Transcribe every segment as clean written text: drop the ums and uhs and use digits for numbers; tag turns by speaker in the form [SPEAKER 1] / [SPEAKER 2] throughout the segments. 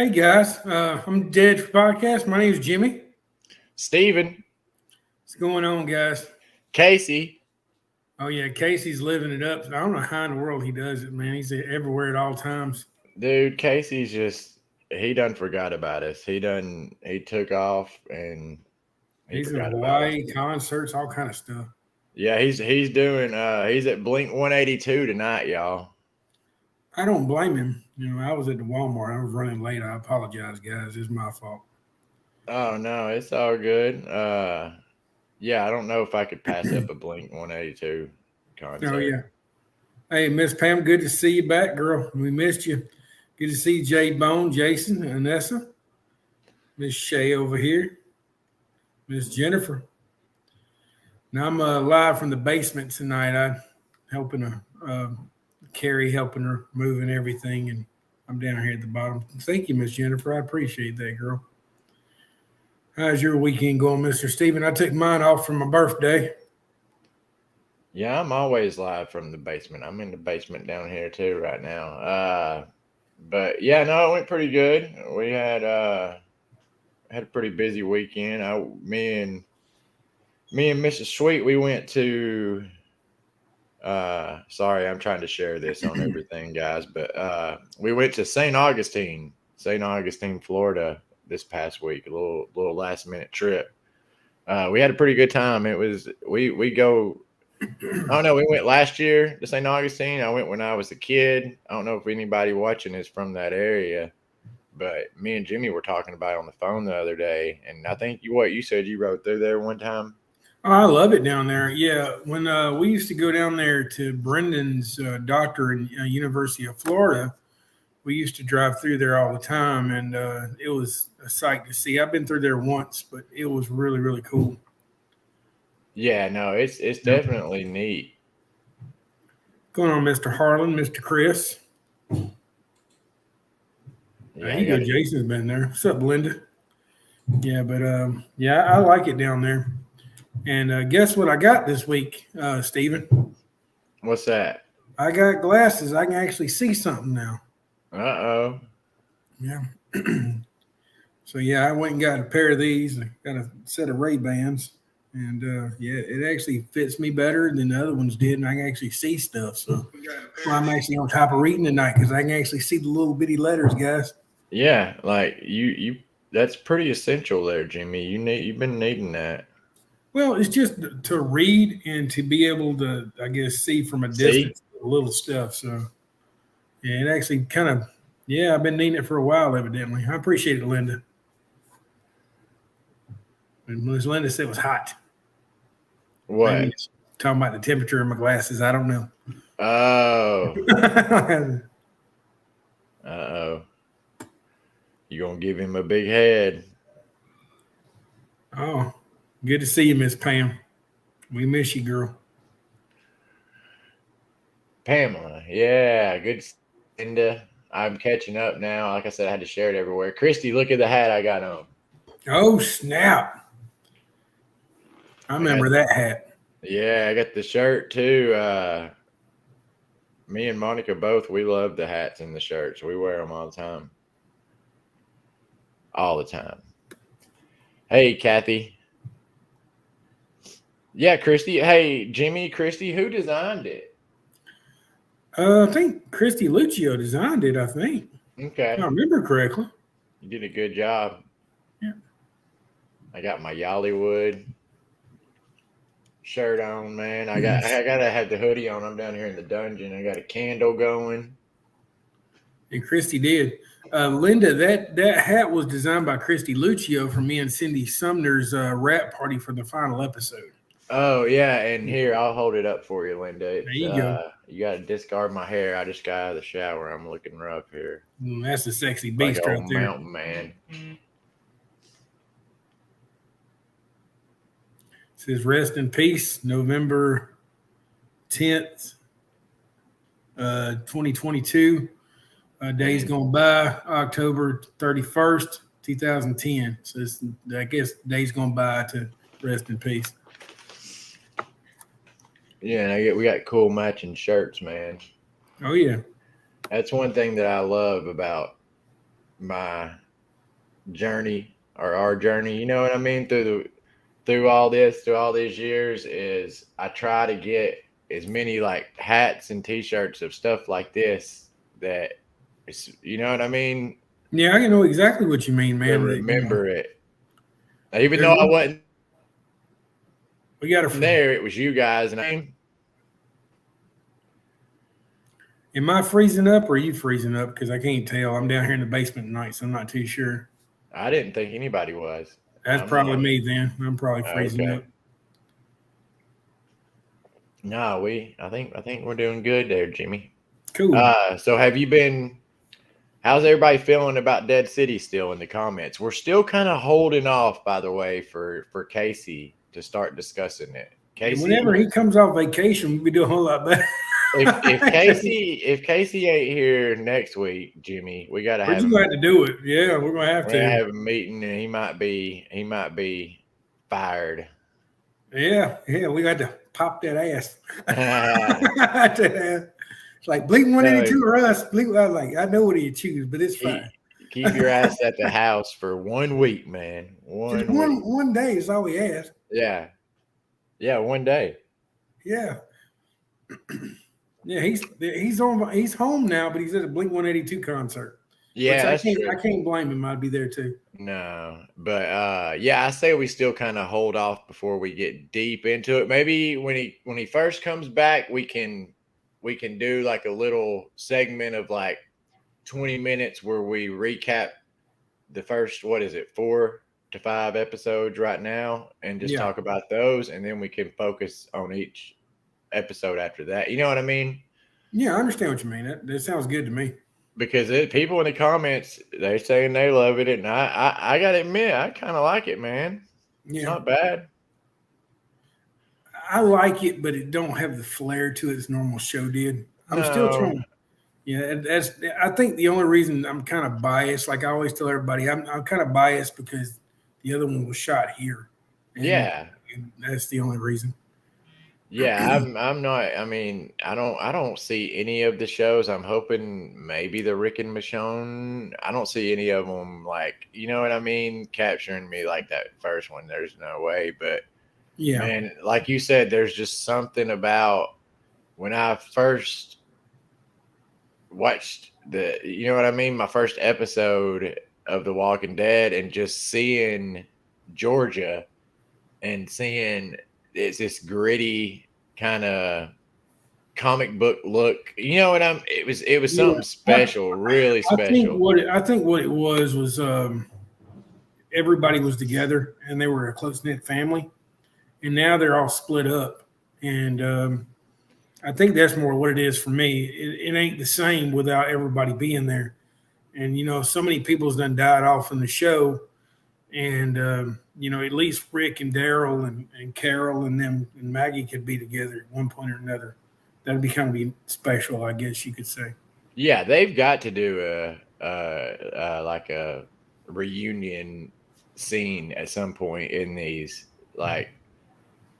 [SPEAKER 1] Hey guys, I'm Dead for Podcast. My name is Jimmy.
[SPEAKER 2] Steven,
[SPEAKER 1] What's going on, guys?
[SPEAKER 2] Casey.
[SPEAKER 1] Oh yeah, Casey's living it up. I don't know how in the world he does it, man. He's everywhere at all times.
[SPEAKER 2] Dude, Casey's just he done forgot about us. He took off and he
[SPEAKER 1] He's in
[SPEAKER 2] forgot about us.
[SPEAKER 1] Hawaii, concerts, all kind of stuff.
[SPEAKER 2] Yeah, he's doing he's at Blink 182 tonight, y'all.
[SPEAKER 1] I don't blame him. I was at the Walmart. I was running late. I apologize, guys. It's my fault.
[SPEAKER 2] Oh no, it's all good. Yeah, I don't know if I could pass up a Blink 182 concert.
[SPEAKER 1] Oh yeah. Hey, Miss Pam, good to see you back, girl. We missed you. Good to see Jay Bone, Jason, Anessa, Miss Shay over here, Miss Jennifer. Now I'm live from the basement tonight. I'm helping Carrie, helping her moving everything, and I'm down here at the bottom. Thank you, Miss Jennifer. I appreciate that, girl. How's your weekend going, Mr. Steven? I took mine off for my birthday.
[SPEAKER 2] Yeah, I'm always live from the basement. I'm in the basement down here too right now. But yeah, no, it went pretty good. We had a pretty busy weekend. Me and Mrs. Sweet, we went to sorry, I'm trying to share this on everything, guys, but we went to St. Augustine, Florida this past week, a little last minute trip. We had a pretty good time. It was we go oh no, we went last year to St. Augustine. I went when I was a kid. I don't know if anybody watching is from that area, but me and Jimmy were talking about it on the phone the other day, and I think you said you rode through there one time.
[SPEAKER 1] Oh, I love it down there. Yeah, when we used to go down there to Brendan's doctor in University of Florida, we used to drive through there all the time, and it was a sight to see. I've been through there once, but it was really, really cool.
[SPEAKER 2] Yeah, no, it's definitely neat.
[SPEAKER 1] Going on, Mr. Harlan, Mr. Chris.
[SPEAKER 2] Yeah,
[SPEAKER 1] There you go. Jason's been there. What's up, Linda? Yeah, but yeah, I like it down there. And guess what I got this week, Steven?
[SPEAKER 2] What's that?
[SPEAKER 1] I got glasses. I can actually see something now.
[SPEAKER 2] Uh-oh.
[SPEAKER 1] Yeah. So, yeah, I went and got a pair of these. I got a set of Ray-Bans. And, yeah, it actually fits me better than the other ones did, and I can actually see stuff. So well, I'm actually on top of reading tonight because I can actually see the little bitty letters, guys.
[SPEAKER 2] Yeah, like you that's pretty essential there, Jimmy. You've been needing that.
[SPEAKER 1] Well, it's just to read and to be able to, I guess, see from a distance little stuff. So, yeah, it actually kind of, yeah, I've been needing it for a while, evidently. I appreciate it, Linda. And Ms. Linda said it was hot.
[SPEAKER 2] What?
[SPEAKER 1] Maybe talking about the temperature of my glasses. I don't know.
[SPEAKER 2] Oh. Uh-oh. You gonna give him a big head.
[SPEAKER 1] Oh, good to see you, Miss Pam. We miss you, girl.
[SPEAKER 2] Pamela, yeah, good. Linda, I'm catching up now. Like I said, I had to share it everywhere. Christy, look at the hat I got on.
[SPEAKER 1] Oh, snap. I remember that hat.
[SPEAKER 2] Yeah, I got the shirt too. Me and Monica both, we love the hats and the shirts. We wear them all the time. All the time. Hey, Kathy. Yeah, Christy. Hey, Jimmy, Christy, who designed it?
[SPEAKER 1] I think Christy Lucio designed it, I think.
[SPEAKER 2] Okay.
[SPEAKER 1] If I remember correctly.
[SPEAKER 2] You did a good job.
[SPEAKER 1] Yeah.
[SPEAKER 2] I got my Yollywood shirt on, man. I gotta have the hoodie on. I'm down here in the dungeon. I got a candle going.
[SPEAKER 1] And Christy did. Linda, that hat was designed by Christy Lucio for me and Cindy Sumner's rap party for the final episode.
[SPEAKER 2] Oh, yeah, and here, I'll hold it up for you, Linda.
[SPEAKER 1] There you go.
[SPEAKER 2] You got to discard my hair. I just got out of the shower. I'm looking rough here.
[SPEAKER 1] That's a sexy beast
[SPEAKER 2] like
[SPEAKER 1] right there.
[SPEAKER 2] Mountain man.
[SPEAKER 1] It says rest in peace, November 10th, 2022. Days gone by, October 31st, 2010. So it's, I guess days gone by to rest in peace.
[SPEAKER 2] Yeah, and we got cool matching shirts, man.
[SPEAKER 1] Oh, yeah.
[SPEAKER 2] That's one thing that I love about my journey or our journey, you know what I mean, through all these years is I try to get as many like hats and t-shirts of stuff like this that it's, you know what I mean,
[SPEAKER 1] Yeah, I know exactly what you mean,
[SPEAKER 2] to
[SPEAKER 1] man.
[SPEAKER 2] remember it. Even
[SPEAKER 1] There's
[SPEAKER 2] though I wasn't
[SPEAKER 1] we got to.
[SPEAKER 2] there, it was you guys, and
[SPEAKER 1] Am I freezing up or are you freezing up? Because I can't tell. I'm down here in the basement tonight, so I'm not too sure.
[SPEAKER 2] I didn't think anybody was.
[SPEAKER 1] That's probably me then. I'm probably freezing
[SPEAKER 2] Okay.
[SPEAKER 1] up.
[SPEAKER 2] No, I think we're doing good there, Jimmy.
[SPEAKER 1] Cool.
[SPEAKER 2] So have you been? How's everybody feeling about Dead City still in the comments? We're still kind of holding off, by the way, for Casey to start discussing it. Casey,
[SPEAKER 1] whenever he comes off vacation, we do a whole lot better.
[SPEAKER 2] if Casey ain't here next week, Jimmy, we gotta have.
[SPEAKER 1] We're gonna have to do it. Yeah, we're gonna have
[SPEAKER 2] We're
[SPEAKER 1] to
[SPEAKER 2] gonna have a meeting, and he might be fired.
[SPEAKER 1] Yeah, we got to pop that ass. It's like Blink-182 or us. I know what you choose, but it's fine.
[SPEAKER 2] Keep your ass at the house for 1 week, man.
[SPEAKER 1] One day is all we ask.
[SPEAKER 2] Yeah. Yeah, 1 day.
[SPEAKER 1] Yeah. Yeah, he's home now, but he's at a Blink-182 concert.
[SPEAKER 2] Yeah,
[SPEAKER 1] I can't blame him. I'd be there too.
[SPEAKER 2] No, but yeah, I say we still kind of hold off before we get deep into it. Maybe when he first comes back, we can do like a little segment of like 20 minutes where we recap the first 4 to 5 episodes right now and just talk about those, and then we can focus on each episode after that. You know what I mean?
[SPEAKER 1] Yeah, I understand what you mean. That sounds good to me.
[SPEAKER 2] Because people in the comments, they're saying they love it, and I gotta admit, I kind of like it, man. Yeah. It's not bad.
[SPEAKER 1] I like it, but it don't have the flair to it as normal show did. I'm still trying. Yeah, I think the only reason I'm kind of biased, like I always tell everybody, I'm kind of biased because the other one was shot here. And that's the only reason.
[SPEAKER 2] Yeah, I'm not. I mean, I don't see any of the shows. I'm hoping maybe the Rick and Michonne. I don't see any of them, like, you know what I mean, capturing me like that first one. There's no way. But yeah, man, like you said, there's just something about when I first watched you know what I mean, my first episode of The Walking Dead, and just seeing Georgia and seeing it's this gritty kind of comic book look. You know what it was something special, really special.
[SPEAKER 1] I think what it was everybody was together and they were a close-knit family, and now they're all split up. And I think that's more what it is for me. It ain't the same without everybody being there. And, you know, so many people's done died off in the show. And, you know, at least Rick and Daryl and Carol and them and Maggie could be together at one point or another. That'd be kind of special, I guess you could say.
[SPEAKER 2] Yeah, they've got to do like a reunion scene at some point in these. Like,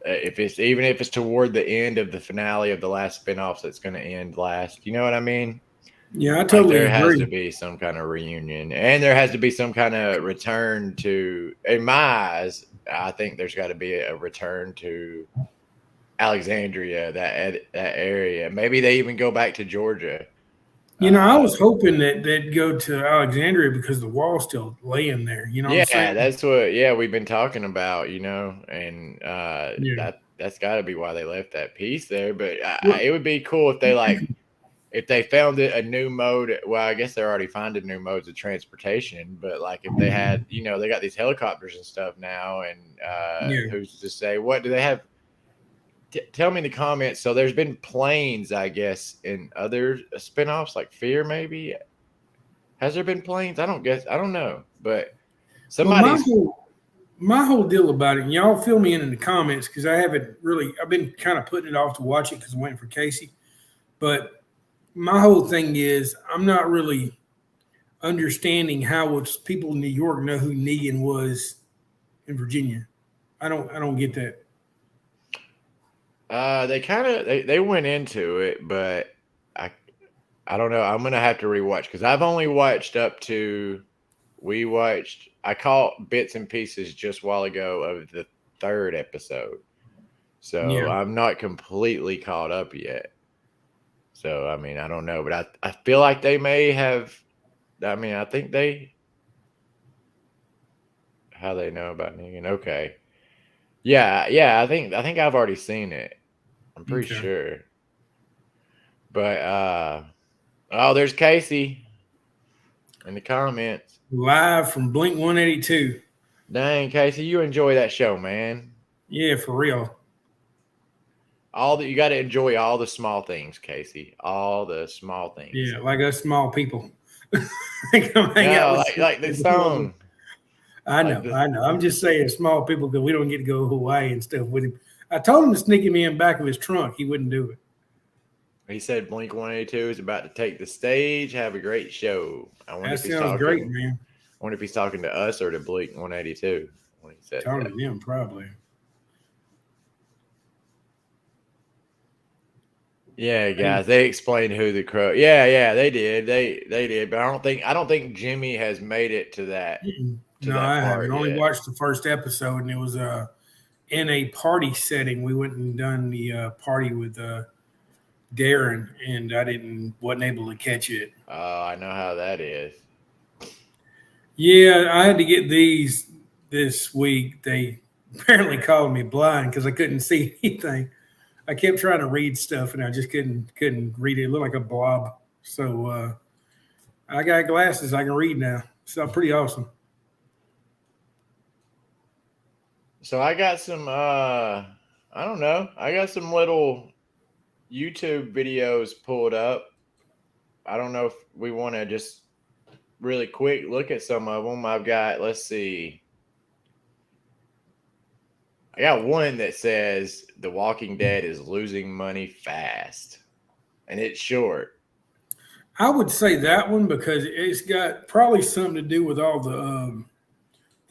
[SPEAKER 2] if it's toward the end of the finale of the last spinoffs that's going to end last. You know what I mean?
[SPEAKER 1] Yeah, I totally agree.
[SPEAKER 2] There has to be some kind of reunion, and there has to be some kind of return to, in my eyes, I think there's got to be a return to Alexandria, that area. Maybe they even go back to Georgia.
[SPEAKER 1] You know, I was hoping that they'd go to Alexandria because the wall's still laying there. You know what I'm saying?
[SPEAKER 2] That's what we've been talking about, you know, and that's got to be why they left that piece there. But it would be cool if they if they found a new mode. Well, I guess they're already finding new modes of transportation, but like if they had, you know, they got these helicopters and stuff now, and who's to say, what do they have? Tell me in the comments. So there's been planes, I guess, in other spinoffs like Fear, maybe. Has there been planes? I don't know. But somebody's.
[SPEAKER 1] Well, my whole deal about it, and y'all fill me in the comments because I've been kind of putting it off to watch it because I'm waiting for Casey. But my whole thing is I'm not really understanding how people in New York know who Negan was in Virginia. I don't get that.
[SPEAKER 2] They kind of they went into it, but I don't know. I'm gonna have to rewatch because I've only watched up to. I caught bits and pieces just a while ago of the third episode, so
[SPEAKER 1] Yeah.
[SPEAKER 2] I'm not completely caught up yet. So I mean, I don't know, but I feel like they may have. I mean, I think they how they know about Negan. Okay, yeah. I think I've already seen it. I'm pretty
[SPEAKER 1] Okay.
[SPEAKER 2] sure. But oh, there's Casey in the comments.
[SPEAKER 1] Live from Blink 182.
[SPEAKER 2] Dang, Casey, you enjoy that show, man.
[SPEAKER 1] Yeah, for real.
[SPEAKER 2] All that you got to enjoy all the small things, Casey. All the small things.
[SPEAKER 1] Yeah, like us small people. Come hang out
[SPEAKER 2] No,
[SPEAKER 1] with
[SPEAKER 2] like the song.
[SPEAKER 1] I know, I know. I'm just saying small people because we don't get to go to Hawaii and stuff with him. I told him to sneak him in back of his trunk. He wouldn't do it.
[SPEAKER 2] He said Blink 182 is about to take the stage. Have a great show. I wonder
[SPEAKER 1] That
[SPEAKER 2] if he's
[SPEAKER 1] sounds
[SPEAKER 2] talking.
[SPEAKER 1] great, man.
[SPEAKER 2] I wonder if he's talking to us or to Blink 182 when he said
[SPEAKER 1] Talking
[SPEAKER 2] that.
[SPEAKER 1] to them, probably.
[SPEAKER 2] Yeah, guys, they explained who the crow. Yeah, they did. They did, but I don't think Jimmy has made it to that.
[SPEAKER 1] No, I haven't. Only
[SPEAKER 2] yet.
[SPEAKER 1] watched the first episode, and it was in a party setting. We went and done the party with Darren, and I wasn't able to catch it.
[SPEAKER 2] Oh, I know how that is.
[SPEAKER 1] Yeah, I had to get these this week. They apparently called me blind because I couldn't see anything. I kept trying to read stuff and I just couldn't read it. It looked like a blob. So I got glasses. I can read now. So pretty awesome.
[SPEAKER 2] So I got some I don't know. I got some little YouTube videos pulled up. I don't know if we want to just really quick look at some of them. I've got, let's see. I got one that says The Walking Dead is losing money fast. And it's short.
[SPEAKER 1] I would say that one because it's got probably something to do with all the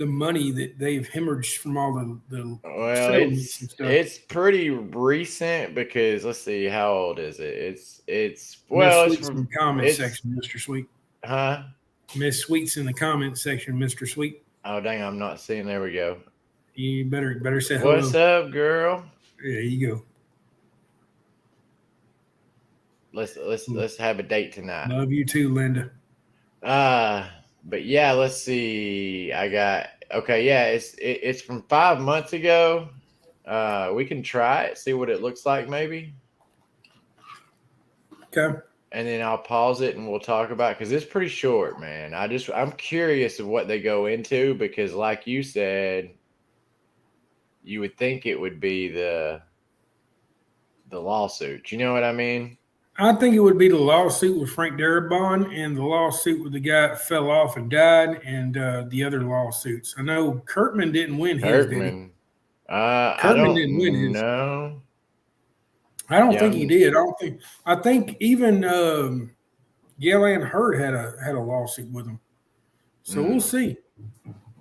[SPEAKER 1] money that they've hemorrhaged from all the
[SPEAKER 2] Well,
[SPEAKER 1] settlements and stuff.
[SPEAKER 2] it's pretty recent because let's see, how old is it? It's
[SPEAKER 1] Sweet's in
[SPEAKER 2] from
[SPEAKER 1] the comment section, Mr. Sweet.
[SPEAKER 2] Huh?
[SPEAKER 1] Miss Sweet's in the comment section, Mr. Sweet.
[SPEAKER 2] Oh dang, I'm not seeing. There we go.
[SPEAKER 1] You better say hello.
[SPEAKER 2] What's up, girl?
[SPEAKER 1] There you go.
[SPEAKER 2] Let's have a date tonight.
[SPEAKER 1] Love you too, Linda.
[SPEAKER 2] But yeah, let's see. It's from 5 months ago. We can try it, see what it looks like, maybe.
[SPEAKER 1] Okay.
[SPEAKER 2] And then I'll pause it and we'll talk about because it's pretty short, man. I'm curious of what they go into because, like you said, you would think it would be the lawsuit. You know what I mean?
[SPEAKER 1] I think it would be the lawsuit with Frank Darabont and the lawsuit with the guy that fell off and died and the other lawsuits. I know Kurtman didn't win his.
[SPEAKER 2] Kurtman.
[SPEAKER 1] Kurtman didn't win his.
[SPEAKER 2] No.
[SPEAKER 1] I don't think he did. I think even Gillian Hurd had a lawsuit with him. So we'll see.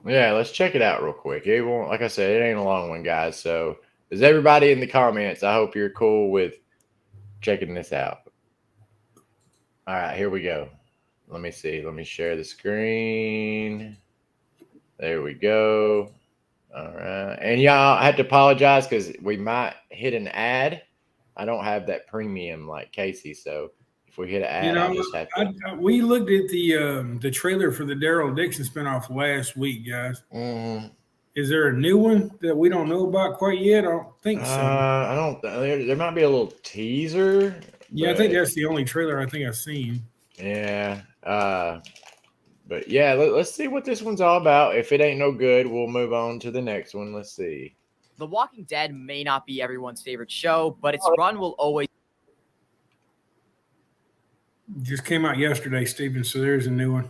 [SPEAKER 2] Yeah, let's check it out real quick. It won't, like I said, it ain't a long one, guys. So, is everybody in the comments? I hope you're cool with checking this out. All right, here we go. Let me see. Let me share the screen. There we go. All right. And y'all, I have to apologize because we might hit an ad. I don't have that premium like Casey, so if we hit an ad, I'll just have to.
[SPEAKER 1] We looked at the trailer for the Daryl Dixon spinoff last week, guys.
[SPEAKER 2] Mm-hmm.
[SPEAKER 1] Is there a new one that we don't know about quite yet? I don't think so.
[SPEAKER 2] I don't. There might be a little teaser.
[SPEAKER 1] Yeah, I think that's the only trailer I think I've seen.
[SPEAKER 2] Yeah. But yeah, let's see what this one's all about. If it ain't no good, we'll move on to the next one. Let's see.
[SPEAKER 3] The Walking Dead may not be everyone's favorite show, but its run will always.
[SPEAKER 1] Just came out yesterday, Steven, so there's a new one.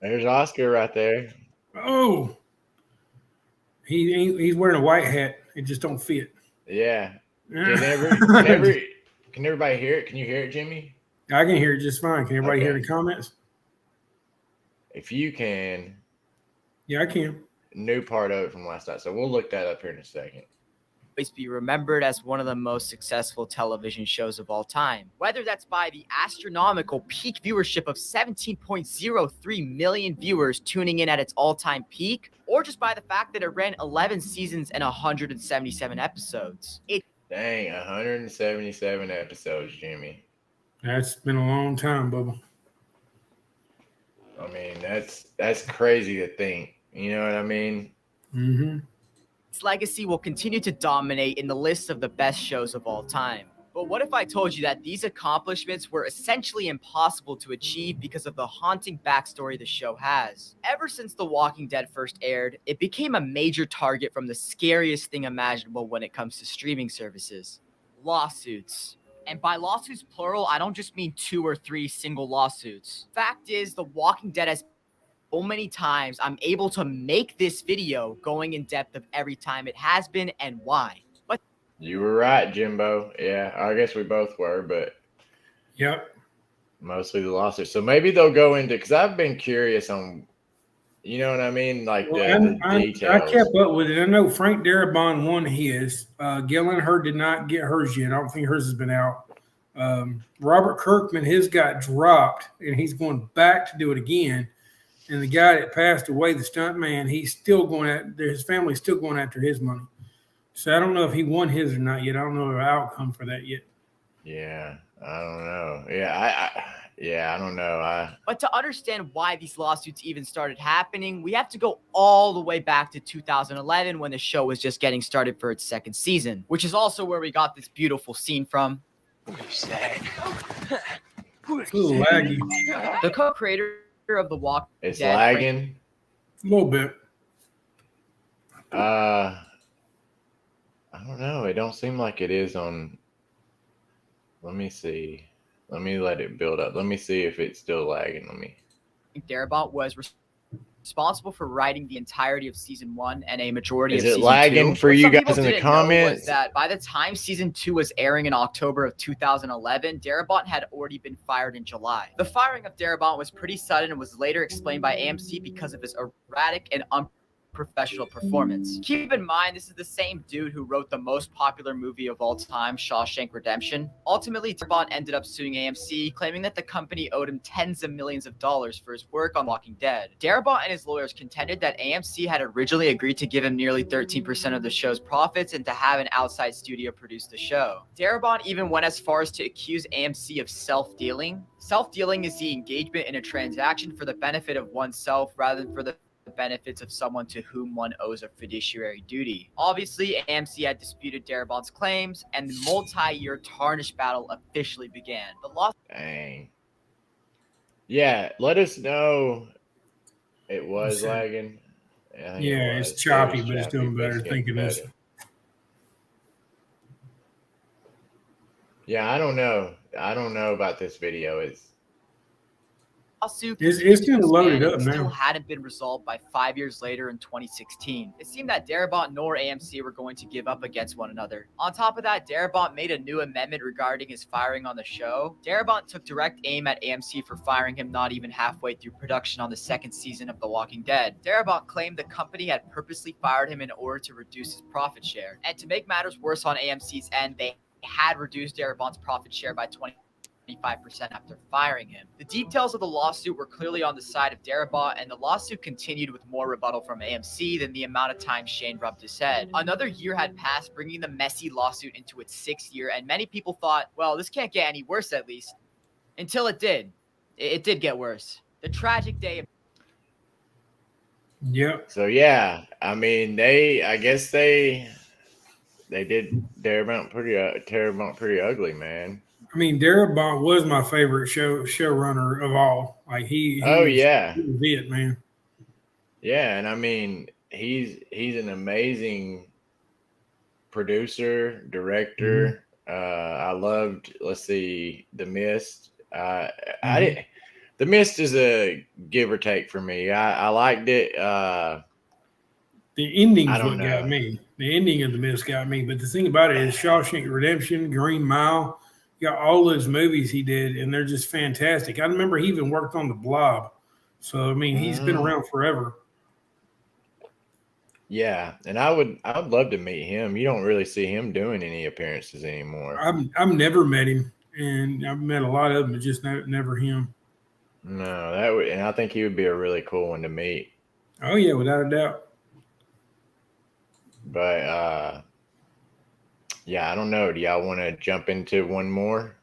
[SPEAKER 2] There's Oscar right there.
[SPEAKER 1] Oh, he's wearing a white hat. It just don't fit.
[SPEAKER 2] Yeah. Can everybody hear it? Can you hear it, Jimmy?
[SPEAKER 1] I can hear it just fine. Can everybody hear the comments?
[SPEAKER 2] If you can.
[SPEAKER 1] Yeah, I can.
[SPEAKER 2] New part of it from last night. So we'll look that up here in a second.
[SPEAKER 3] be remembered as one of the most successful television shows of all time. Whether that's by the astronomical peak viewership of 17.03 million viewers tuning in at its all-time peak, or just by the fact that it ran 11 seasons and 177 episodes.
[SPEAKER 2] Dang, 177 episodes, Jimmy.
[SPEAKER 1] That's been a long time, Bubba.
[SPEAKER 2] I mean, that's crazy to think. You know what I mean?
[SPEAKER 1] Mm-hmm.
[SPEAKER 3] Its legacy will continue to dominate in the list of the best shows of all time. But what if I told you that these accomplishments were essentially impossible to achieve because of the haunting backstory the show has? Ever since The Walking Dead first aired, it became a major target from the scariest thing imaginable when it comes to streaming services: lawsuits. And by lawsuits plural, I don't just mean 2 or 3 single lawsuits. Fact is, The Walking Dead has so many times I'm able to make this video going in depth of every time it has been and why. But
[SPEAKER 2] You were right, Jimbo. Yeah, I guess we both were, but
[SPEAKER 1] Yep.
[SPEAKER 2] mostly the lawsuits. So maybe they'll go into, because I've been curious on, you know what I mean, like the
[SPEAKER 1] I
[SPEAKER 2] details.
[SPEAKER 1] kept up with it. I know Frank Darabont won his. Gyllenhaal did not get hers yet. I don't think hers has been out. Robert Kirkman, his got dropped, and he's going back to do it again. And the guy that passed away, the stunt man, he's still going his family's still going after his money. So I don't know if he won his or not yet. I don't know the outcome for that yet.
[SPEAKER 2] Yeah, I don't know. I don't know.
[SPEAKER 3] But to understand why these lawsuits even started happening, we have to go all the way back to 2011 when the show was just getting started for its second season, which is also where we got this beautiful scene from.
[SPEAKER 1] It's a little laggy.
[SPEAKER 3] The co-creator of The Walking
[SPEAKER 2] It's
[SPEAKER 3] Dead,
[SPEAKER 2] lagging.
[SPEAKER 1] A little bit.
[SPEAKER 2] I don't know. It don't seem like it is on. Let me see. Let me let it build up. Let me see if it's still lagging.
[SPEAKER 3] Frank Darabont was responsible for writing the entirety of season 1 and a majority
[SPEAKER 2] Is
[SPEAKER 3] of
[SPEAKER 2] it
[SPEAKER 3] season
[SPEAKER 2] lagging
[SPEAKER 3] 2.
[SPEAKER 2] for
[SPEAKER 3] What
[SPEAKER 2] you
[SPEAKER 3] some
[SPEAKER 2] guys
[SPEAKER 3] people
[SPEAKER 2] in the
[SPEAKER 3] didn't know was
[SPEAKER 2] comments?
[SPEAKER 3] that by the time season 2 was airing in October of 2011, Darabont had already been fired in July. The firing of Darabont was pretty sudden and was later explained by AMC because of his erratic and unprofessional performance. Keep in mind, this is the same dude who wrote the most popular movie of all time, Shawshank Redemption. Ultimately, Darabont ended up suing AMC, claiming that the company owed him tens of millions of dollars for his work on Walking Dead. Darabont and his lawyers contended that AMC had originally agreed to give him nearly 13% of the show's profits and to have an outside studio produce the show. Darabont even went as far as to accuse AMC of self-dealing. Self-dealing is the engagement in a transaction for the benefit of oneself rather than for the benefits of someone to whom one owes a fiduciary duty. Obviously, AMC had disputed Darabont's claims, and the multi-year tarnish battle officially began. The lawsuit.
[SPEAKER 2] Dang. Yeah, let us know. It was lagging. I think it was.
[SPEAKER 1] It's choppy,
[SPEAKER 2] It was
[SPEAKER 1] but it's
[SPEAKER 2] choppy,
[SPEAKER 1] doing
[SPEAKER 2] but
[SPEAKER 1] better.
[SPEAKER 2] it's
[SPEAKER 1] Thank
[SPEAKER 2] getting
[SPEAKER 1] goodness.
[SPEAKER 2] better. Yeah, I don't know. I don't know about this video.
[SPEAKER 3] Lawsuit
[SPEAKER 1] It's gonna load it up
[SPEAKER 3] still
[SPEAKER 1] now.
[SPEAKER 3] hadn't been resolved by 5 years later in 2016. It seemed that Darabont nor AMC were going to give up against one another. On top of that, Darabont made a new amendment regarding his firing on the show. Darabont took direct aim at AMC for firing him not even halfway through production on the second season of The Walking Dead. Darabont claimed the company had purposely fired him in order to reduce his profit share. And to make matters worse on AMC's end, they had reduced Darabont's profit share by 25% after firing him. The details of the lawsuit were clearly on the side of Darabont, and the lawsuit continued with more rebuttal from AMC than the amount of time Shane rubbed his head. Another year had passed, bringing the messy lawsuit into its 6th year, and many people thought, well, this can't get any worse at least. Until it did. It did get worse. The tragic day of
[SPEAKER 1] Yep.
[SPEAKER 2] So yeah, I mean I guess they did Darabont pretty ugly, man.
[SPEAKER 1] I mean, Darabont was my favorite showrunner of all. Like he
[SPEAKER 2] Oh
[SPEAKER 1] was,
[SPEAKER 2] yeah.
[SPEAKER 1] he was it, man.
[SPEAKER 2] Yeah, and I mean he's an amazing producer, director. I loved, let's see, The Mist. The Mist is a give or take for me. I liked it.
[SPEAKER 1] The ending's
[SPEAKER 2] I don't
[SPEAKER 1] what got
[SPEAKER 2] know.
[SPEAKER 1] me. The ending of The Mist got me. But the thing about it is Shawshank Redemption, Green Mile, you got all those movies he did, and they're just fantastic. I remember he even worked on The Blob. So, I mean, he's been around forever.
[SPEAKER 2] Yeah, and I would love to meet him. You don't really see him doing any appearances anymore.
[SPEAKER 1] I've never met him, and I've met a lot of them, but just never him.
[SPEAKER 2] No, that would, and I think he would be a really cool one to meet.
[SPEAKER 1] Oh yeah, without a doubt.
[SPEAKER 2] But yeah, I don't know. Do y'all want to jump into one more?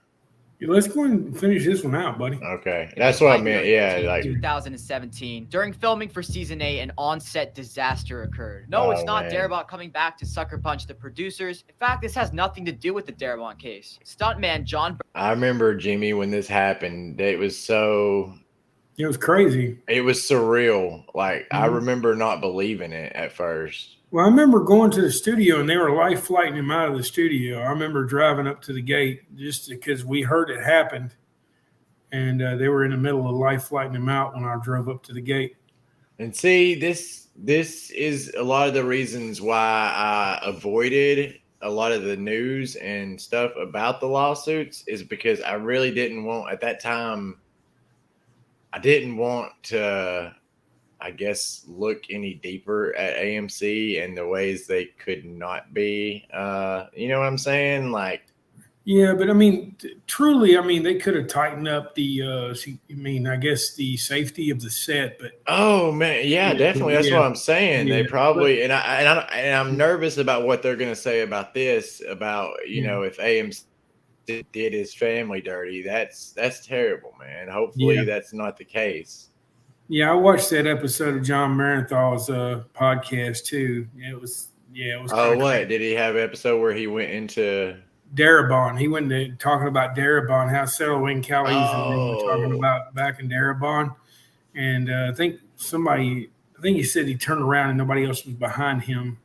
[SPEAKER 1] Yeah, let's go and finish this one out, buddy.
[SPEAKER 2] Okay, that's what I meant.
[SPEAKER 3] February
[SPEAKER 2] Yeah,
[SPEAKER 3] 15th,
[SPEAKER 2] like
[SPEAKER 3] 2017. During filming for season 8, an on-set disaster occurred. No, it's
[SPEAKER 2] Oh,
[SPEAKER 3] not
[SPEAKER 2] man.
[SPEAKER 3] Darabont coming back to sucker punch the producers. In fact, this has nothing to do with the Darabont case. Stuntman John
[SPEAKER 2] I remember Jimmy when this happened. It was
[SPEAKER 1] crazy.
[SPEAKER 2] it was surreal. Like I
[SPEAKER 1] Mhm.
[SPEAKER 2] remember not believing it at first.
[SPEAKER 1] Well, I remember going to the studio and they were life flighting him out of the studio. I remember driving up to the gate just because we heard it happened, and they were in the middle of life flighting him out when I drove up to the gate.
[SPEAKER 2] And see, this is a lot of the reasons why I avoided a lot of the news and stuff about the lawsuits is because I really didn't want at that time. I didn't want to, I guess, look any deeper at AMC and the ways they could not be. You know what I'm saying? Like,
[SPEAKER 1] Yeah, but I mean, truly, I mean, they could have tightened up the. I guess the safety of the set, but
[SPEAKER 2] oh man, yeah, definitely. That's
[SPEAKER 1] Yeah.
[SPEAKER 2] what I'm saying. They
[SPEAKER 1] Yeah,
[SPEAKER 2] probably and I'm nervous about what they're gonna say about this. About
[SPEAKER 1] Yeah.
[SPEAKER 2] if AMC did his family dirty. That's terrible, man. Hopefully
[SPEAKER 1] Yeah.
[SPEAKER 2] that's not the case.
[SPEAKER 1] yeah, I watched that episode of John Marenthal's podcast too. It was
[SPEAKER 2] Oh,
[SPEAKER 1] kinda
[SPEAKER 2] what did he have an episode where he went into?
[SPEAKER 1] Darabont. He went to talking about Darabont, how Cyril Wayne Callies and they were talking
[SPEAKER 2] Oh.
[SPEAKER 1] about back in Darabont. And I think he said he turned around and nobody else was behind him,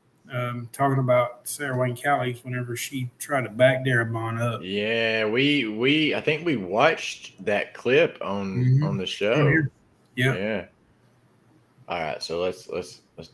[SPEAKER 1] talking about Sarah Wayne Callies whenever she tried to back Darabont up.
[SPEAKER 2] Yeah, I think we watched that clip on the show.
[SPEAKER 1] Yeah.
[SPEAKER 2] Yeah. All right, so let's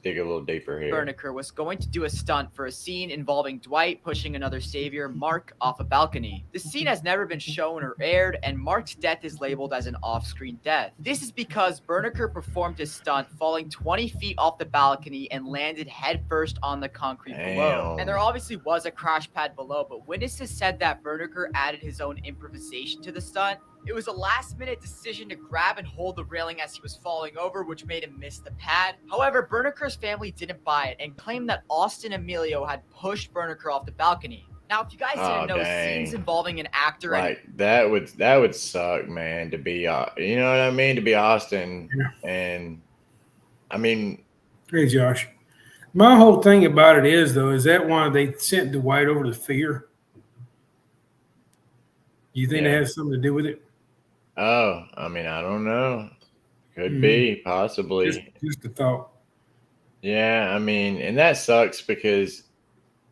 [SPEAKER 2] dig a little deeper here.
[SPEAKER 3] Berniker was going to do a stunt for a scene involving Dwight pushing another savior, Mark, off a balcony. The scene has never been shown or aired, and Mark's death is labeled as an off-screen death. This is because Berniker performed his stunt falling 20 feet off the balcony and landed headfirst on the concrete below.
[SPEAKER 2] Damn.
[SPEAKER 3] And there obviously was a crash pad below, but witnesses said that Berniker added his own improvisation to the stunt. It was a last-minute decision to grab and hold the railing as he was falling over, which made him miss the pad. However, Berniker's family didn't buy it and claimed that Austin Emilio had pushed Berniker off the balcony. Now, if you guys didn't know,
[SPEAKER 2] dang.
[SPEAKER 3] scenes involving an actor and
[SPEAKER 2] Like that would suck, man, to be you know what I mean, to be Austin.
[SPEAKER 1] Yeah.
[SPEAKER 2] And I mean,
[SPEAKER 1] Hey, Josh. My whole thing about it is that why they sent Dwight over to Fear? You think
[SPEAKER 2] Yeah.
[SPEAKER 1] that has something to do with it?
[SPEAKER 2] oh, I mean, I don't know. Could be, possibly.
[SPEAKER 1] Just a thought.
[SPEAKER 2] Yeah, I mean, and that sucks because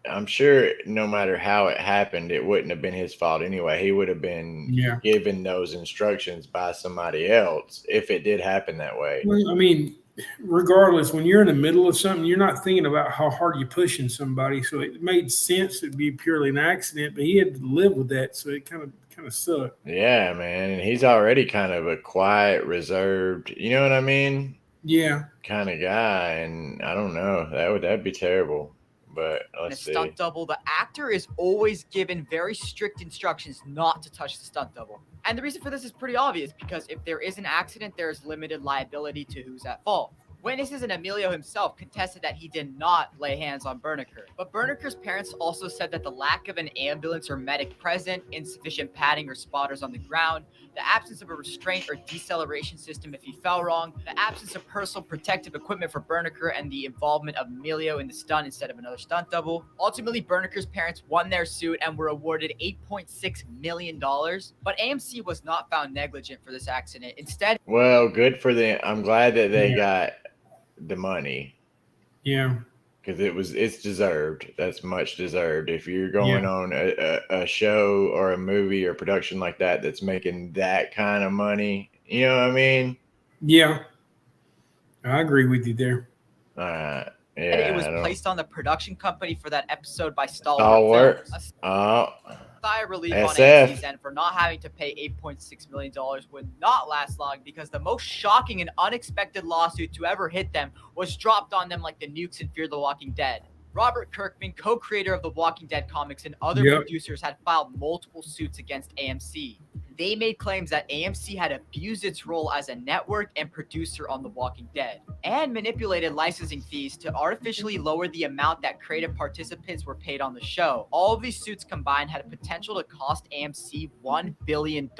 [SPEAKER 2] I'm sure no matter how it happened, it wouldn't have been his fault anyway. He would have been
[SPEAKER 1] Yeah.
[SPEAKER 2] given those instructions by somebody else if it did happen that way.
[SPEAKER 1] Well, I mean, regardless, when you're in the middle of something, you're not thinking about how hard you're pushing somebody. So it made sense it'd be purely an accident, but he had to live with that. So it kind of sucked.
[SPEAKER 2] Yeah, man. And he's already kind of a quiet, reserved, you know what I mean?
[SPEAKER 1] Yeah.
[SPEAKER 2] Kind of guy. And I don't know. That'd be terrible. But
[SPEAKER 3] a
[SPEAKER 2] let's see.
[SPEAKER 3] stunt double, the actor is always given very strict instructions not to touch the stunt double. And the reason for this is pretty obvious because if there is an accident, there is limited liability to who's at fault. Witnesses and Emilio himself contested that he did not lay hands on Berniker. But Berniker's parents also said that the lack of an ambulance or medic present, insufficient padding or spotters on the ground, the absence of a restraint or deceleration system if he fell wrong, the absence of personal protective equipment for Berniker, and the involvement of Emilio in the stunt instead of another stunt double. Ultimately, Berniker's parents won their suit and were awarded $8.6 million. But AMC was not found negligent for this accident. Instead,
[SPEAKER 2] Well, good for them. I'm glad that they got the money
[SPEAKER 1] Yeah.
[SPEAKER 2] because it's deserved. That's much deserved. If you're going on a show or a movie or production like that that's making that kind of money, you know what I mean?
[SPEAKER 1] Yeah. I agree with you there.
[SPEAKER 2] Yeah,
[SPEAKER 3] it was
[SPEAKER 2] I don't-
[SPEAKER 3] placed on the production company for that episode by Stalwart
[SPEAKER 2] Stalwart.
[SPEAKER 3] Films.
[SPEAKER 2] Oh,
[SPEAKER 3] sigh of relief on
[SPEAKER 2] SF.
[SPEAKER 3] AMC's end for not having to pay $8.6 million would not last long, because the most shocking and unexpected lawsuit to ever hit them was dropped on them like the nukes in Fear the Walking Dead. Robert Kirkman, co-creator of the Walking Dead comics, and other
[SPEAKER 1] Yep.
[SPEAKER 3] producers had filed multiple suits against AMC. They made claims that AMC had abused its role as a network and producer on The Walking Dead, and manipulated licensing fees to artificially lower the amount that creative participants were paid on the show. All of these suits combined had a potential to cost AMC $1 billion.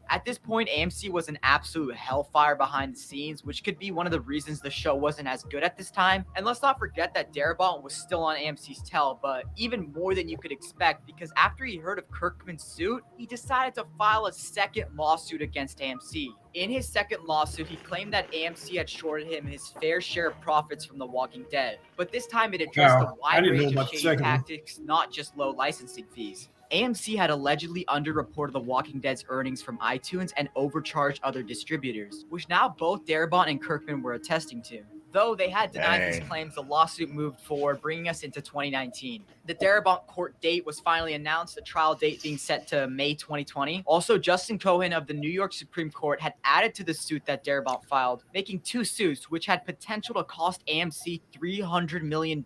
[SPEAKER 3] At this point, AMC was an absolute hellfire behind the scenes, which could be one of the reasons the show wasn't as good at this time. And let's not forget that Darabont was still on AMC's tail, but even more than you could expect, because after he heard of Kirkman's suit, he decided to file a second lawsuit against AMC. In his second lawsuit, he claimed that AMC had shorted him his fair share of profits from The Walking Dead, but this time it addressed
[SPEAKER 1] Wow,
[SPEAKER 3] a
[SPEAKER 1] I
[SPEAKER 3] wide
[SPEAKER 1] didn't know
[SPEAKER 3] range of
[SPEAKER 1] about the
[SPEAKER 3] shady
[SPEAKER 1] second one.
[SPEAKER 3] tactics, not just low licensing fees. AMC had allegedly underreported The Walking Dead's earnings from iTunes and overcharged other distributors, which now both Darabont and Kirkman were attesting to. Though they had denied these
[SPEAKER 2] Dang.
[SPEAKER 3] claims, the lawsuit moved forward, bringing us into 2019. The Darabont court date was finally announced, the trial date being set to May 2020. Also, Justin Cohen of the New York Supreme Court had added to the suit that Darabont filed, making two suits, which had potential to cost AMC $300 million.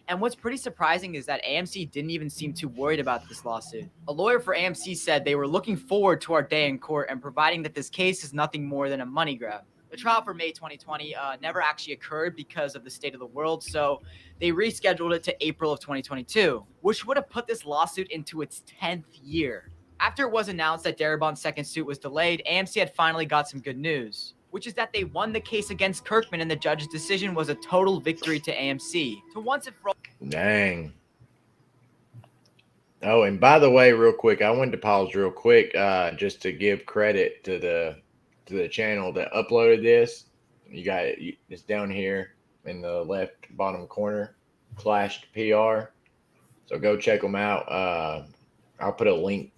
[SPEAKER 3] And what's pretty surprising is that AMC didn't even seem too worried about this lawsuit. A lawyer for AMC said they were looking forward to our day in court and providing that this case is nothing more than a money grab. The trial for May 2020 never actually occurred because of the state of the world, so they rescheduled it to April of 2022, which would have put this lawsuit into its 10th year. After it was announced that Darabont's second suit was delayed, AMC had finally got some good news, which is that they won the case against Kirkman, and the judge's decision was a total victory to AMC. To once and for all,
[SPEAKER 2] Dang. Oh, and by the way, real quick, I wanted to pause real quick just to give credit to the channel that uploaded this. You got it. It's down here in the left bottom corner, Clashed PR. So go check them out. I'll put a link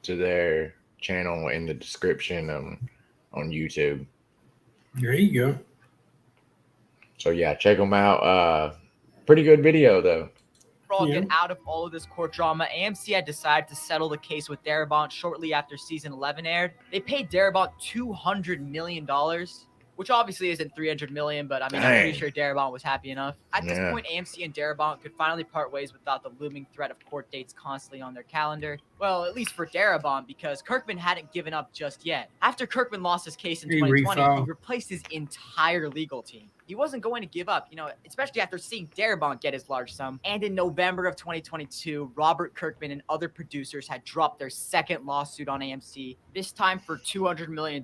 [SPEAKER 2] to their channel in the description on YouTube.
[SPEAKER 1] There you go.
[SPEAKER 2] So yeah, check them out. Pretty good video though.
[SPEAKER 3] get out of all of this court drama, AMC had decided to settle the case with Darabont shortly after season 11 aired. They paid Darabont $200 million, which obviously isn't $300 million, but I mean, I'm pretty sure Darabont was happy enough. At this point, AMC and Darabont could finally part ways without the looming threat of court dates constantly on their calendar. Well, at least for Darabont, because Kirkman hadn't given up just yet. After Kirkman lost his case in 2020, he replaced his entire legal team. He wasn't going to give up, especially after seeing Darabont get his large sum. And in November of 2022, Robert Kirkman and other producers had dropped their second lawsuit on AMC, this time for $200 million.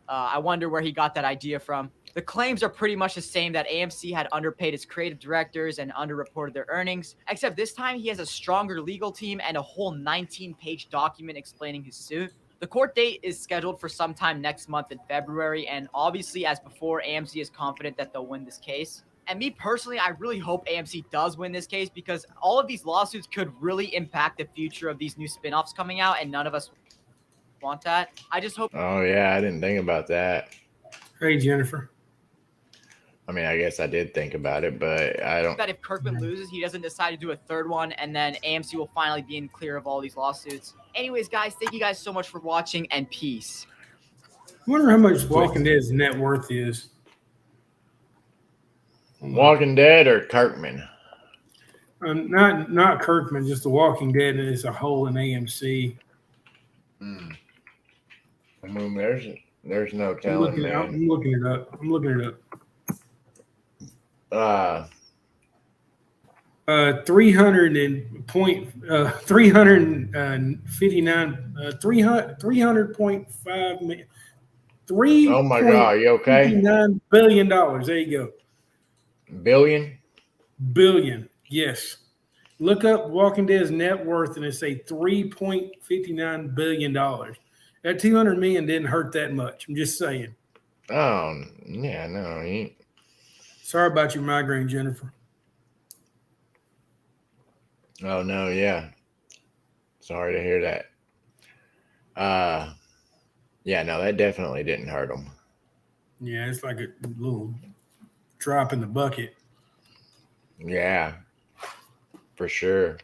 [SPEAKER 3] I wonder where he got that idea from. The claims are pretty much the same, that AMC had underpaid its creative directors and underreported their earnings, except this time he has a stronger legal team and a whole 19-page document explaining his suit. The court date is scheduled for sometime next month in February, and obviously, as before, AMC is confident that they'll win this case. And me personally, I really hope AMC does win this case, because all of these lawsuits could really impact the future of these new spin-offs coming out, and none of us want that. I just hope.
[SPEAKER 2] Oh, yeah, I didn't think about that.
[SPEAKER 1] Hey, Jennifer.
[SPEAKER 2] I mean, I guess I did think about it, but I don't.
[SPEAKER 3] That if Kirkman loses, he doesn't decide to do a third one, and then AMC will finally be in clear of all these lawsuits. Anyways, guys, thank you guys so much for watching, and peace.
[SPEAKER 1] I wonder how much Walking Dead's net worth is.
[SPEAKER 2] Walking Dead or Kirkman?
[SPEAKER 1] Not Kirkman, just The Walking Dead as a whole in AMC.
[SPEAKER 2] I mean, there's no telling, man.
[SPEAKER 1] I'm looking it up. 300.5 million.
[SPEAKER 2] Oh my God, you okay?
[SPEAKER 1] $3.59 billion. There you go. Billion. Yes. Look up Walking Dead's net worth and it say $3.59 billion. That 200 million didn't hurt that much. I'm just saying.
[SPEAKER 2] Oh, yeah, no.
[SPEAKER 1] Sorry about your migraine, Jennifer.
[SPEAKER 2] Oh, no, yeah. Sorry to hear that. Yeah, no, that definitely didn't hurt them.
[SPEAKER 1] Yeah, it's like a little drop in the bucket.
[SPEAKER 2] Yeah, for sure.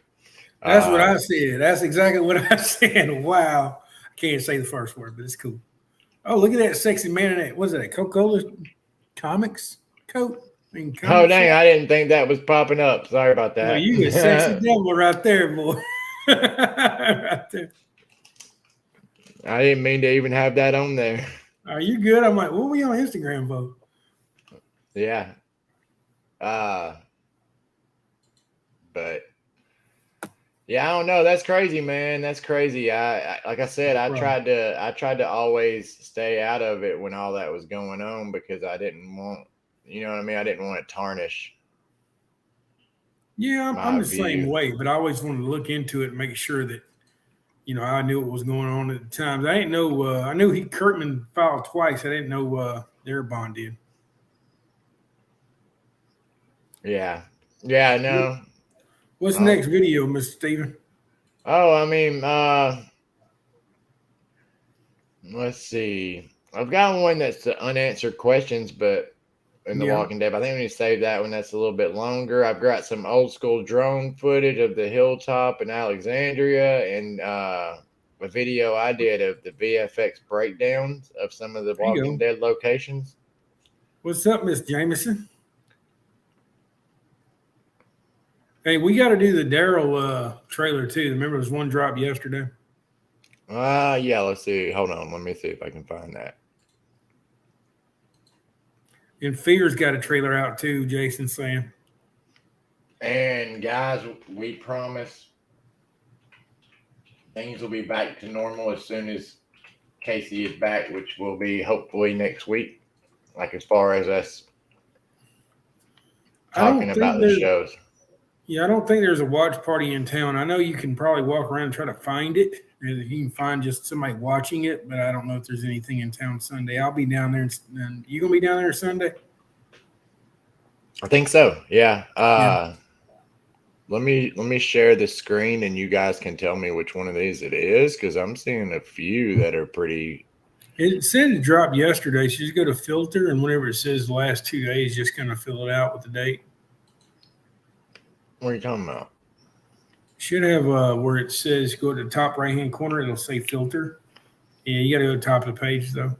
[SPEAKER 1] That's what I said. That's exactly what I said. Wow. I can't say the first word, but it's cool. Oh, look at that sexy man in that. What's that? Coca-Cola comics coat?
[SPEAKER 2] Oh,
[SPEAKER 1] comic
[SPEAKER 2] dang.
[SPEAKER 1] shop?
[SPEAKER 2] I didn't think that was popping up. Sorry about
[SPEAKER 1] No,
[SPEAKER 2] that.
[SPEAKER 1] you a sexy devil right there, boy. Right there.
[SPEAKER 2] I didn't mean to even have that on there.
[SPEAKER 1] Are you good? I'm like, what were you on Instagram for?
[SPEAKER 2] Yeah. But yeah, I don't know. That's crazy, man. That's crazy. I like I said, I tried to always stay out of it when all that was going on because I didn't want, you know what I mean? I didn't want to tarnish.
[SPEAKER 1] Yeah, I'm
[SPEAKER 2] my
[SPEAKER 1] the same
[SPEAKER 2] view.
[SPEAKER 1] way, but I always wanted to look into it and make sure that, I knew what was going on at the times. I didn't know. I knew Kurtman filed twice. I didn't know Darabont did.
[SPEAKER 2] Yeah. Yeah, no.
[SPEAKER 1] What's the next video, Mr. Steven?
[SPEAKER 2] Oh, I mean, let's see. I've got one that's the unanswered questions, but in The
[SPEAKER 1] Yeah.
[SPEAKER 2] Walking Dead, I think we need to save that one. That's a little bit longer. I've got some old school drone footage of the hilltop in Alexandria and a video I did of the VFX breakdowns of some of the
[SPEAKER 1] There you
[SPEAKER 2] Walking
[SPEAKER 1] go.
[SPEAKER 2] Dead locations.
[SPEAKER 1] What's up, Miss Jameson? Hey, we got to do the Daryl trailer too. Remember, there was one drop yesterday.
[SPEAKER 2] Yeah, let's see. Hold on. Let me see if I can find that.
[SPEAKER 1] And Fear's got a trailer out too, Jason saying.
[SPEAKER 2] And guys, we promise things will be back to normal as soon as Casey is back, which will be hopefully next week. Like as far as us talking about the shows.
[SPEAKER 1] Yeah, I don't think there's a watch party in town. I know you can probably walk around and try to find it. And you can find just somebody watching it, but I don't know if there's anything in town Sunday. I'll be down there. And you gonna be down there Sunday?
[SPEAKER 2] I think so. Yeah. Let me share the screen and you guys can tell me which one of these it is because I'm seeing a few that are pretty.
[SPEAKER 1] It said it dropped yesterday. So just go to filter and whenever it says the last 2 days, just kind of fill it out with the date.
[SPEAKER 2] What are you talking about?
[SPEAKER 1] Should have where it says go to the top right hand corner. It'll say filter. Yeah, you got to go to the top of the page though.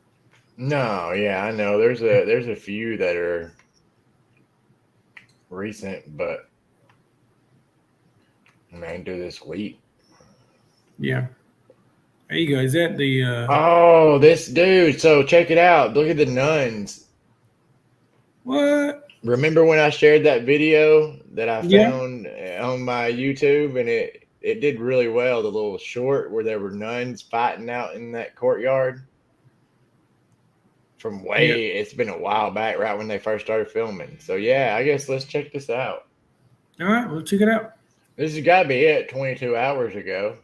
[SPEAKER 2] No, yeah, I know. There's a few that are recent, but I mean, do this week.
[SPEAKER 1] Yeah. There you go. Is that the?
[SPEAKER 2] Oh, this dude. So check it out. Look at the nuns.
[SPEAKER 1] What?
[SPEAKER 2] Remember when I shared that video that I found on my YouTube and it did really well, the little short where there were nuns fighting out in that courtyard from it's been a while back, right when they first started filming. So yeah, I guess let's check this out.
[SPEAKER 1] All right, we'll check it out.
[SPEAKER 2] This has got to be it 22 hours ago.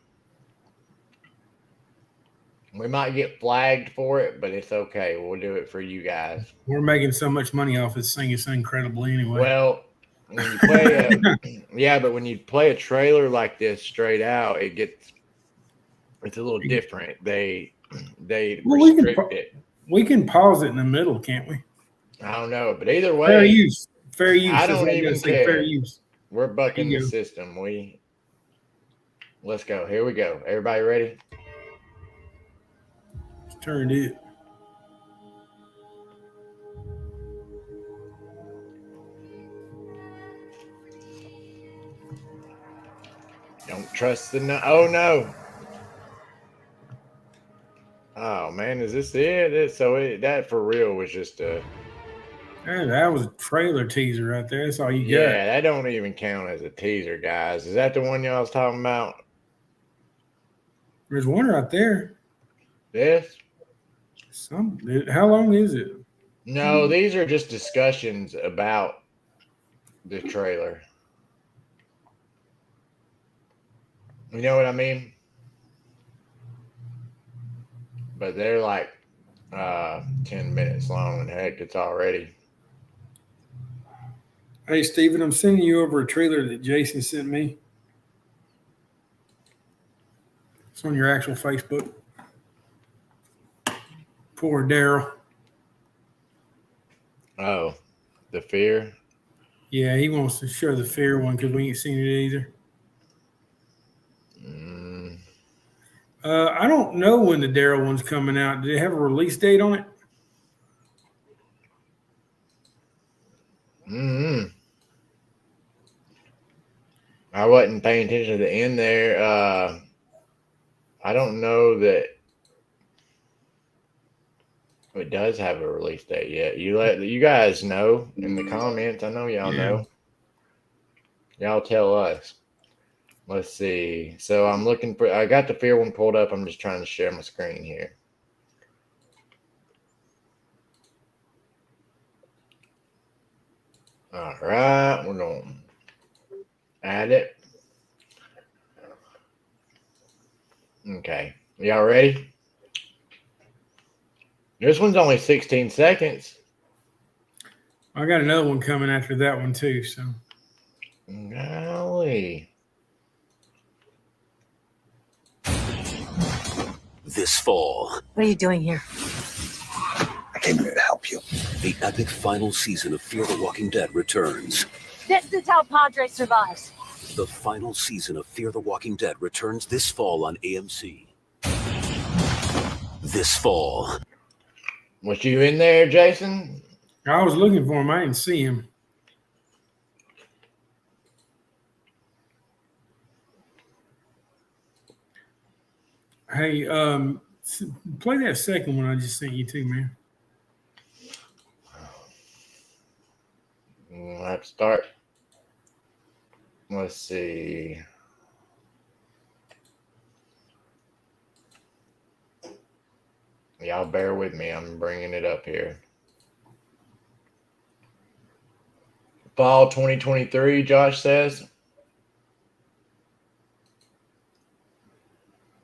[SPEAKER 2] We might get flagged for it, but it's okay. We'll do it for you guys.
[SPEAKER 1] We're making so much money off this thing. It's incredible anyway.
[SPEAKER 2] Well, when you play but when you play a trailer like this straight out, it's a little different. They restrict it.
[SPEAKER 1] We can pause it in the middle, can't we?
[SPEAKER 2] I don't know, but either way,
[SPEAKER 1] fair use. Fair use.
[SPEAKER 2] I don't even care.
[SPEAKER 1] Fair use.
[SPEAKER 2] We're bucking the system. Let's go. Here we go. Everybody ready?
[SPEAKER 1] Turned it.
[SPEAKER 2] Don't trust the oh no. Oh man, is this it? That for real was just a.
[SPEAKER 1] That was a trailer teaser right there. That's all you got.
[SPEAKER 2] Yeah, that don't even count as a teaser, guys. Is that the one y'all was talking about?
[SPEAKER 1] There's one right there.
[SPEAKER 2] This?
[SPEAKER 1] How long is it?
[SPEAKER 2] No, these are just discussions about the trailer. You know what I mean? But they're like 10 minutes long, and heck, it's already.
[SPEAKER 1] Hey, Steven, I'm sending you over a trailer that Jason sent me. It's on your actual Facebook. Poor Daryl.
[SPEAKER 2] Oh, the fear?
[SPEAKER 1] Yeah, he wants to show the fear one because we ain't seen it either. I don't know when the Daryl one's coming out. Do they have a release date on it?
[SPEAKER 2] Mm-hmm. I wasn't paying attention to the end there. I don't know that it does have a release date yet. You guys know in the comments. I know y'all know. Y'all tell us. Let's see. So I'm looking for. I got the Fear one pulled up. I'm just trying to share my screen here. All right, we're going to add it. Okay, y'all ready? This one's only 16 seconds.
[SPEAKER 1] I got another one coming after that one too. So,
[SPEAKER 2] golly.
[SPEAKER 4] This fall,
[SPEAKER 5] What are you doing here?
[SPEAKER 6] I came here to help you.
[SPEAKER 4] the epic final season of Fear the Walking Dead returns.
[SPEAKER 5] This is how Padre survives.
[SPEAKER 4] The final season of Fear the Walking Dead returns this fall on AMC. This fall.
[SPEAKER 2] Was you in there, Jason?
[SPEAKER 1] I was looking for him. I didn't see him. Hey, play that second one I just sent you to, man.
[SPEAKER 2] We'll have to start. Let's see. Y'all bear with me. I'm bringing it up here. Fall 2023, Josh says.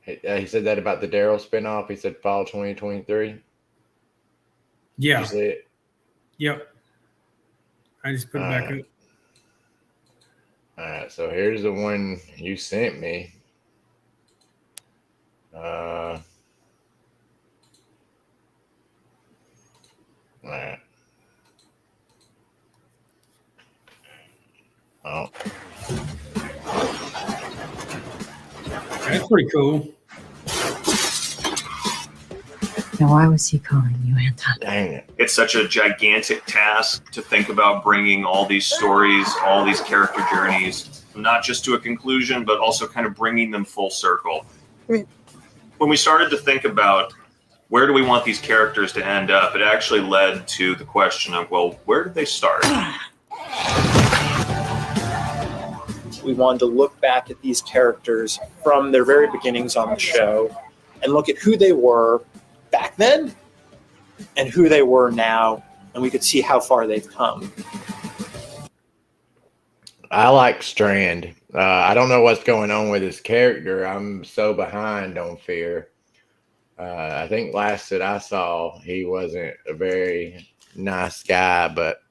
[SPEAKER 2] He said that about the Daryl spinoff. He said fall 2023.
[SPEAKER 1] Yeah.
[SPEAKER 2] You see it?
[SPEAKER 1] Yep. I just put it back up.
[SPEAKER 2] All right, so here's the one you sent me. All right. Oh.
[SPEAKER 1] That's pretty cool.
[SPEAKER 5] Now, why was he calling you, Anton?
[SPEAKER 2] Dang it.
[SPEAKER 7] It's such a gigantic task to think about bringing all these stories, all these character journeys, not just to a conclusion, but also kind of bringing them full circle. When we started to think about where do we want these characters to end up, it actually led to the question of, well, where did they start?
[SPEAKER 8] We wanted to look back at these characters from their very beginnings on the show and look at who they were back then and who they were now, and we could see how far they've come.
[SPEAKER 2] I like Strand. I don't know what's going on with his character. I'm so behind on Fear. I think last that I saw, he wasn't a very nice guy, but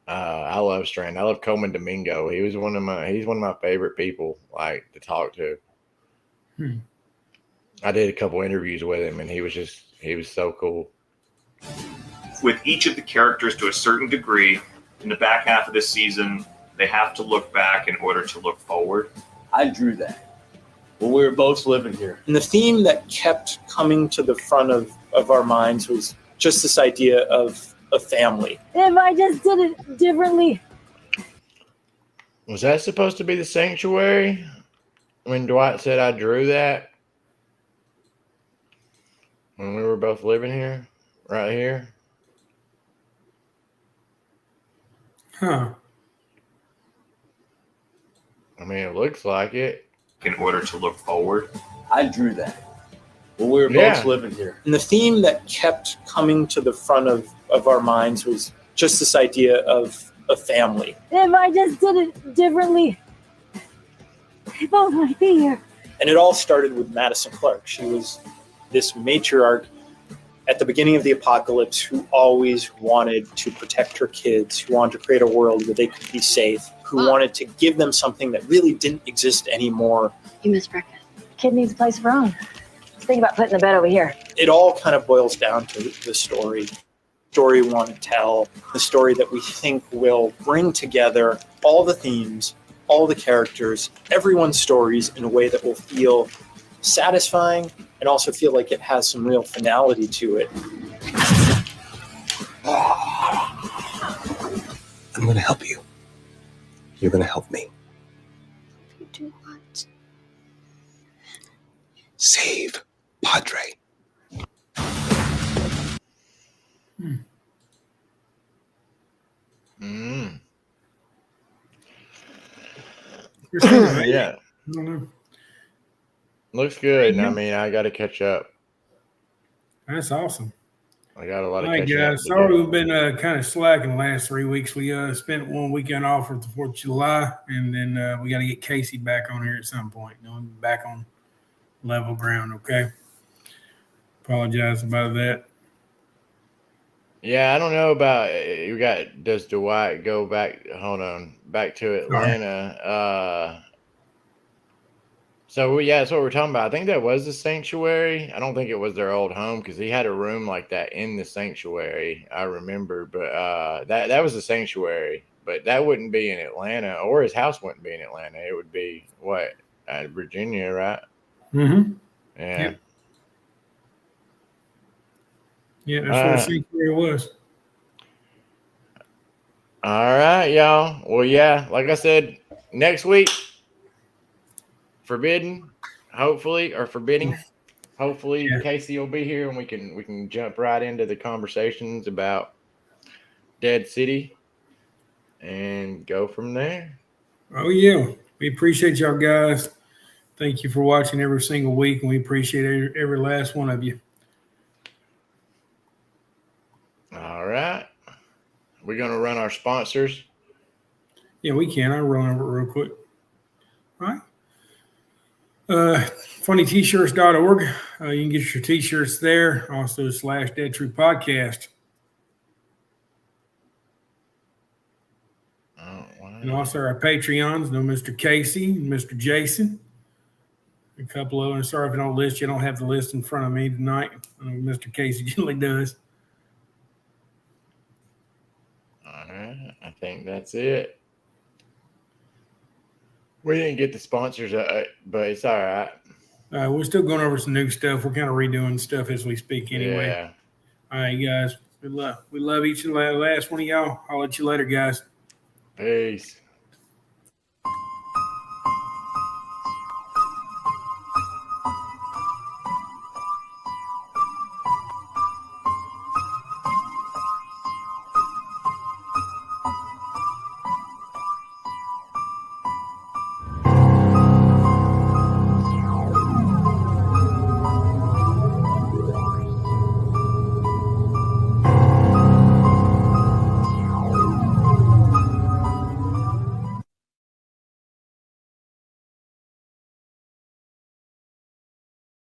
[SPEAKER 2] I love Strand. I love Coleman Domingo. He's one of my favorite people, like, to talk to. I did a couple interviews with him, and he was so cool.
[SPEAKER 7] With each of the characters to a certain degree, in the back half of this season, they have to look back in order to look forward.
[SPEAKER 6] I drew that when we were both living here.
[SPEAKER 8] And the theme that kept coming to the front of our minds was just this idea of a family.
[SPEAKER 5] If I just did it differently.
[SPEAKER 2] Was that supposed to be the sanctuary when Dwight said I drew that? When we were both living here? Right here?
[SPEAKER 1] Huh.
[SPEAKER 2] I mean, it looks like it.
[SPEAKER 7] In order to look forward.
[SPEAKER 6] I drew that when we were both living here.
[SPEAKER 8] And the theme that kept coming to the front of our minds was just this idea of a family.
[SPEAKER 5] If I just did it differently. They both might be here.
[SPEAKER 8] And it all started with Madison Clark. She was this matriarch at the beginning of the apocalypse who always wanted to protect her kids, who wanted to create a world where they could be safe, who wanted to give them something that really didn't exist anymore.
[SPEAKER 5] You missed breakfast. Kid needs a place of her own. Think about putting the bed over here.
[SPEAKER 8] It all kind of boils down to the story we want to tell, the story that we think will bring together all the themes, all the characters, everyone's stories in a way that will feel satisfying and also feel like it has some real finality to it.
[SPEAKER 4] I'm going to help you. You're going to help me.
[SPEAKER 5] You do what?
[SPEAKER 4] Save Padre.
[SPEAKER 2] Mm.
[SPEAKER 1] You're saying that,
[SPEAKER 2] Yeah,
[SPEAKER 1] I don't know.
[SPEAKER 2] looks good. I mean, I got to catch up.
[SPEAKER 1] That's awesome.
[SPEAKER 2] I got a lot
[SPEAKER 1] All
[SPEAKER 2] of
[SPEAKER 1] right,
[SPEAKER 2] catching up
[SPEAKER 1] guys.
[SPEAKER 2] to
[SPEAKER 1] Sorry
[SPEAKER 2] do.
[SPEAKER 1] we've been kind of slacking the last 3 weeks. We spent one weekend off for the 4th of July, and then we got to get Casey back on here at some point. You know, back on level ground, okay? Apologize about that.
[SPEAKER 2] Yeah, I don't know about you got. Does Dwight go back? Hold on, back to Atlanta. So yeah, that's what we're talking about. I think that was the sanctuary. I don't think it was their old home because he had a room like that in the sanctuary. I remember, but that was the sanctuary. But that wouldn't be in Atlanta, or his house wouldn't be in Atlanta. It would be what Virginia, right?
[SPEAKER 1] Mm-hmm.
[SPEAKER 2] Yeah.
[SPEAKER 1] Yep. Yeah, that's where the sanctuary was.
[SPEAKER 2] All right, y'all. Well, yeah, like I said, next week, forbidding, hopefully, or forbidding. Hopefully,
[SPEAKER 1] Yeah.
[SPEAKER 2] Casey will be here and we can jump right into the conversations about Dead City and go from there.
[SPEAKER 1] Oh, yeah. We appreciate y'all guys. Thank you for watching every single week, and we appreciate every last one of you.
[SPEAKER 2] All right. We're going to run our sponsors.
[SPEAKER 1] Yeah, we can. I'll run over it real quick. All right. Funnytshirts.org. You can get your t-shirts there. Also / Dead True Podcast.
[SPEAKER 2] Oh, wow.
[SPEAKER 1] And also our Patreons, no Mr. Casey and Mr. Jason. A couple of them. Sorry if I don't list you. I don't have the list in front of me tonight. Mr. Casey generally does.
[SPEAKER 2] All right. I think that's it. We didn't get the sponsors, but it's all right.
[SPEAKER 1] We're still going over some new stuff. We're kind of redoing stuff as we speak anyway.
[SPEAKER 2] Yeah.
[SPEAKER 1] All right, guys. We love each and last one of y'all. I'll let you later, guys.
[SPEAKER 2] Peace.